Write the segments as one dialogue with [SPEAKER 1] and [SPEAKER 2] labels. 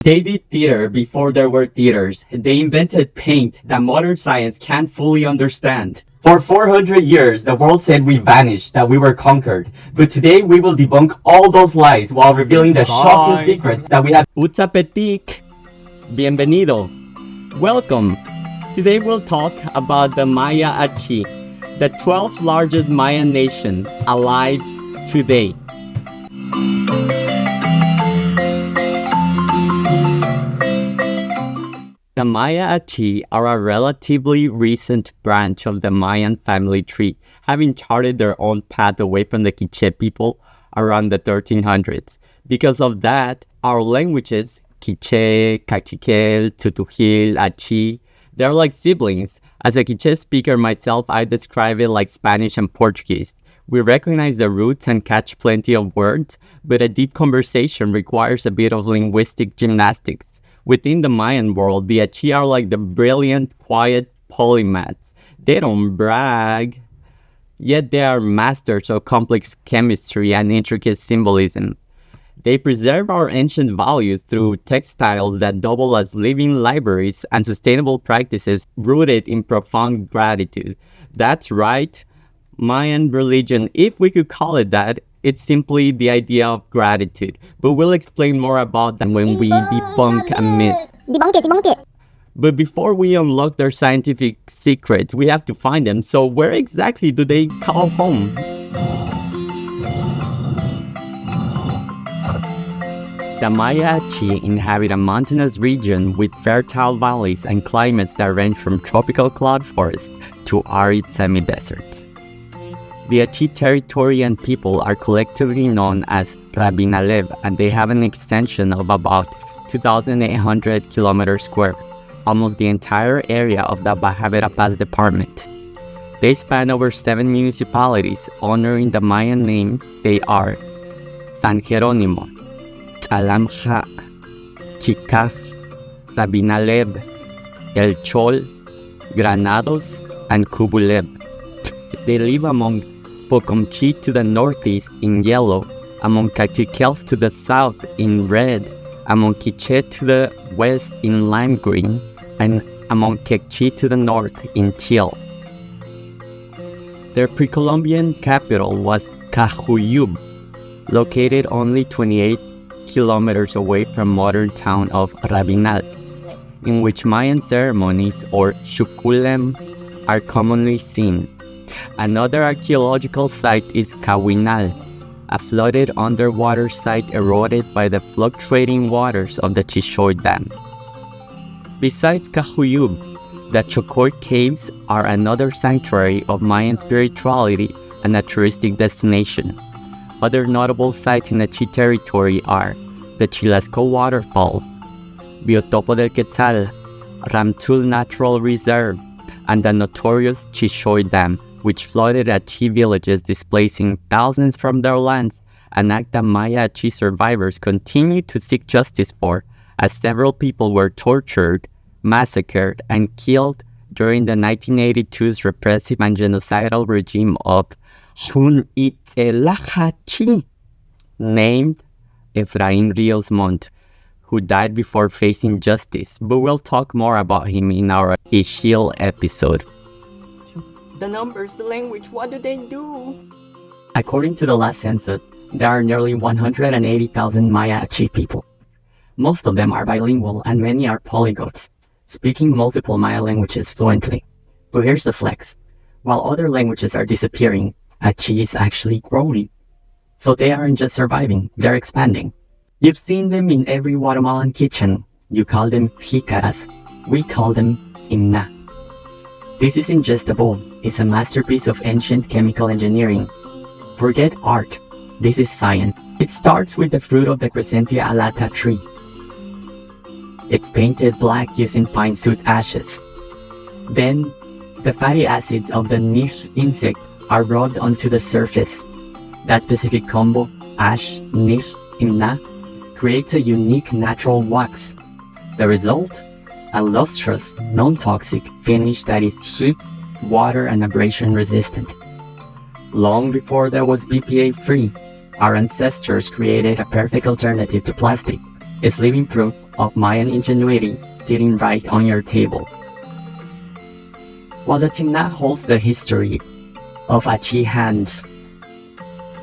[SPEAKER 1] They did theater before there were theaters. They invented paint that modern science can't fully understand. For 400 years, the world said we vanished, that we were conquered. But today, we will debunk all those lies while revealing the shocking secrets that we have. Utsapetik. Bienvenido. Welcome. Today, we'll talk about the Maya-Achi, the 12th largest Mayan nation alive today. The Maya-Achi are a relatively recent branch of the Mayan family tree, having charted their own path away from the Quiche people around the 1300s. Because of that, our languages, Quiche, Cachiquel, Tutujil, Achi, they're like siblings. As a Quiche speaker myself, I describe it like Spanish and Portuguese. We recognize the roots and catch plenty of words, but a deep conversation requires a bit of linguistic gymnastics. Within the Mayan world, the Achi are like the brilliant, quiet polymaths. They don't brag, yet they are masters of complex chemistry and intricate symbolism. They preserve our ancient values through textiles that double as living libraries and sustainable practices rooted in profound gratitude. That's right, Mayan religion, if we could call it that, it's simply the idea of gratitude. But we'll explain more about that when we debunk a myth.
[SPEAKER 2] Debunk it.
[SPEAKER 1] But before we unlock their scientific secrets, we have to find them. So where exactly do they call home? The Maya-Achi inhabit a mountainous region with fertile valleys and climates that range from tropical cloud forests to arid semi-deserts. The Achi territory and people are collectively known as Rabinal, and they have an extension of about 2,800 kilometers square, almost the entire area of the Baja Verapaz department. They span over 7 municipalities, honoring the Mayan names. They are San Jerónimo, Challange, Jicaras, Rabinal, El Chol, Granados, and Kubuleb. They live among Pocomchi to the northeast in yellow, among Cachiquels to the south in red, among Quiche to the west in lime green, and among Quechí to the north in teal. Their pre-Columbian capital was Cajuyub, located only 28 kilometers away from modern town of Rabinal, in which Mayan ceremonies or shukulem are commonly seen. Another archaeological site is Cahuinal, a flooded underwater site eroded by the fluctuating waters of the Chishoy Dam. Besides Cajuyub, the Chocoy Caves are another sanctuary of Mayan spirituality and a touristic destination. Other notable sites in the Achi territory are the Chilasco Waterfall, Biotopo del Quetzal, Ramtul Natural Reserve, and the notorious Chishoy Dam, which flooded Achi villages, displacing thousands from their lands, an act that Maya-Achi survivors continue to seek justice for, as several people were tortured, massacred, and killed during the 1982's repressive and genocidal regime of Tzimna, named Efraín Rios Montt, who died before facing justice, but we'll talk more about him in our Ixil episode. The numbers, the language, what do they do? According to the last census, there are nearly 180,000 Maya-Achi people. Most of them are bilingual and many are polyglots, speaking multiple Maya languages fluently. But here's the flex. While other languages are disappearing, Achi is actually growing. So they aren't just surviving, they're expanding. You've seen them in every Guatemalan kitchen. You call them Jicaras. We call them Tzimna. This isn't just a bowl, it's a masterpiece of ancient chemical engineering. Forget art, this is science. It starts with the fruit of the Crescentia alata tree. It's painted black using pine soot ashes. Then, the fatty acids of the niche insect are rubbed onto the surface. That specific combo, ash, niche, tzimna, creates a unique natural wax. The result? A lustrous, non-toxic finish that is heat, water, and abrasion resistant. Long before there was BPA-free, our ancestors created a perfect alternative to plastic. It's living proof of Mayan ingenuity sitting right on your table. While the Tzimna holds the history of Achi hands,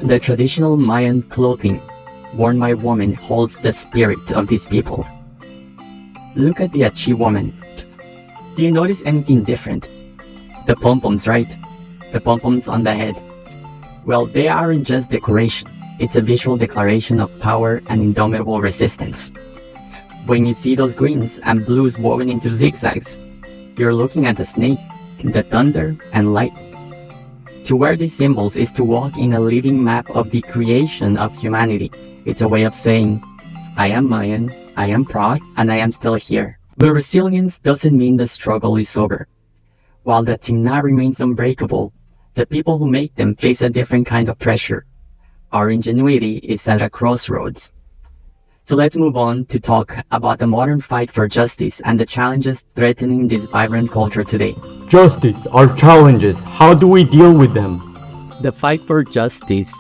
[SPEAKER 1] the traditional Mayan clothing worn by women holds the spirit of these people. Look at the Achi woman. Do you notice anything different? The pom-poms, right? The pom-poms on the head. Well, they aren't just decoration. It's a visual declaration of power and indomitable resistance. When you see those greens and blues woven into zigzags, you're looking at the snake, the thunder, and lightning. To wear these symbols is to walk in a living map of the creation of humanity. It's a way of saying, I am Mayan, I am proud, and I am still here. But resilience doesn't mean the struggle is over. While the Tzimna remains unbreakable, the people who make them face a different kind of pressure. Our ingenuity is at a crossroads. So let's move on to talk about the modern fight for justice and the challenges threatening this vibrant culture today.
[SPEAKER 2] Justice, our challenges, how do we deal with them?
[SPEAKER 1] The fight for justice,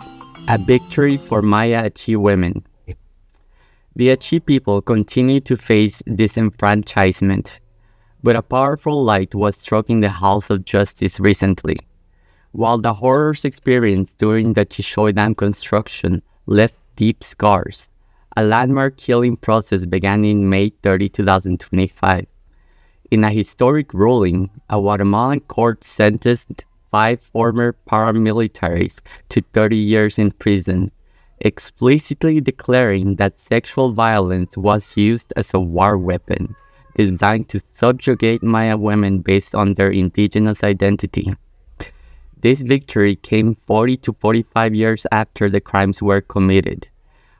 [SPEAKER 1] a victory for Maya-Achi women. The Achi people continue to face disenfranchisement, but a powerful light was struck in the halls of justice recently. While the horrors experienced during the Chichoy Dam construction left deep scars, a landmark killing process began in May 30, 2025. In a historic ruling, a Guatemalan court sentenced 5 former paramilitaries to 30 years in prison, explicitly declaring that sexual violence was used as a war weapon designed to subjugate Maya women based on their indigenous identity. This victory came 40 to 45 years after the crimes were committed.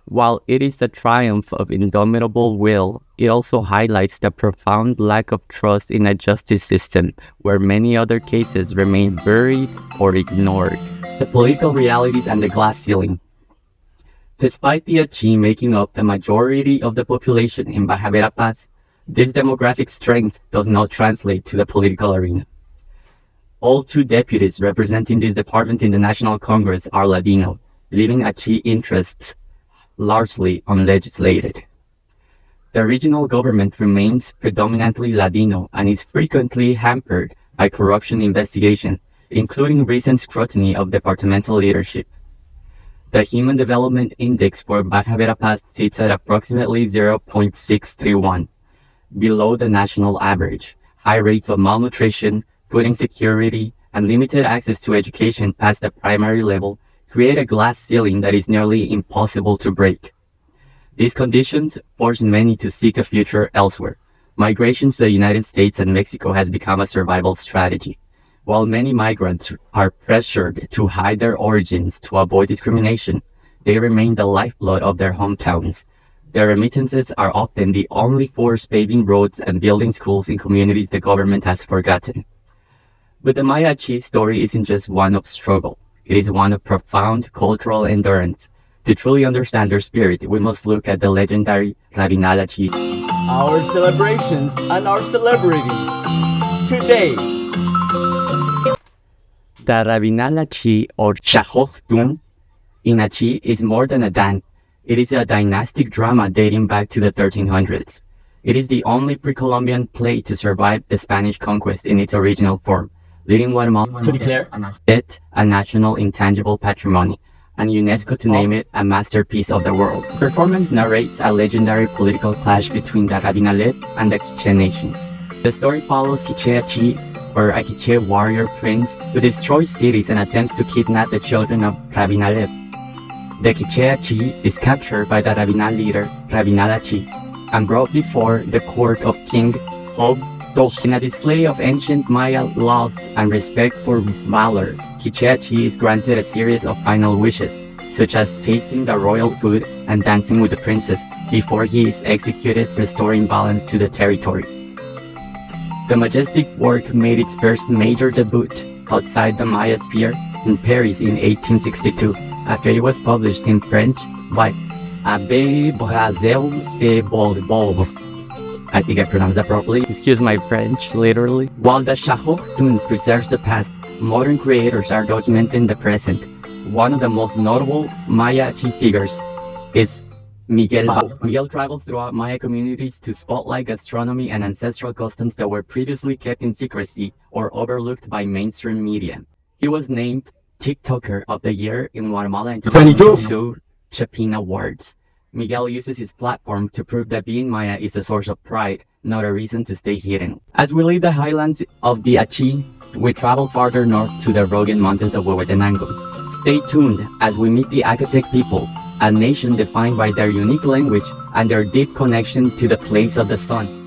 [SPEAKER 1] While it is a triumph of indomitable will, it also highlights the profound lack of trust in a justice system where many other cases remain buried or ignored. The political realities and the glass ceiling. Despite the Achi making up the majority of the population in Baja Verapaz, this demographic strength does not translate to the political arena. All 2 deputies representing this department in the National Congress are Ladino, leaving Achi interests largely unlegislated. The regional government remains predominantly Ladino and is frequently hampered by corruption investigations, including recent scrutiny of departmental leadership. The Human Development Index for Baja Verapaz sits at approximately 0.631, below the national average. High rates of malnutrition, food insecurity, and limited access to education past the primary level create a glass ceiling that is nearly impossible to break. These conditions force many to seek a future elsewhere. Migration to the United States and Mexico has become a survival strategy. While many migrants are pressured to hide their origins to avoid discrimination, they remain the lifeblood of their hometowns. Their remittances are often the only force paving roads and building schools in communities the government has forgotten. But the Maya-Achi story isn't just one of struggle. It is one of profound cultural endurance. To truly understand their spirit, we must look at the legendary Rabinal Achi.
[SPEAKER 2] Our celebrations and our celebrities. Today,
[SPEAKER 1] The Rabinal Achi, or XAJOJ TUN, in Achi is more than a dance. It is a dynastic drama dating back to the 1300s. It is the only pre-Columbian play to survive the Spanish conquest in its original form, leading Guatemala
[SPEAKER 2] to declare
[SPEAKER 1] it a national intangible patrimony, and UNESCO to name it a masterpiece of the world. The performance narrates a legendary political clash between the Rabinalet and the Quiche nation. The story follows Quiche-Achi, or a Quiche warrior prince, who destroys cities and attempts to kidnap the children of Rabinalet. The Quiche-Achi is captured by the Rabinal leader, Rabinal Achi, and brought before the court of King Hob. In a display of ancient Maya laws and respect for valor, Quiche-Achi is granted a series of final wishes, such as tasting the royal food and dancing with the princess before he is executed, restoring balance to the territory. The majestic work made its first major debut outside the Maya sphere in Paris in 1862, after it was published in French by Abbé Brazel de Bourbourg. I think I pronounced that properly. Excuse my French, literally. While the XAJOJ TUN preserves the past, modern creators are documenting the present. One of the most notable Maya-Achi figures is Miguel traveled throughout Maya communities to spotlight gastronomy and ancestral customs that were previously kept in secrecy or overlooked by mainstream media. He was named TikToker of the Year in Guatemala in 2022 Chapin Awards. Miguel uses his platform to prove that being Maya is a source of pride, not a reason to stay hidden. As we leave the highlands of the Achi, we travel farther north to the rugged mountains of Huehuetenango. Stay tuned as we meet the Acatec people, a nation defined by their unique language and their deep connection to the place of the sun.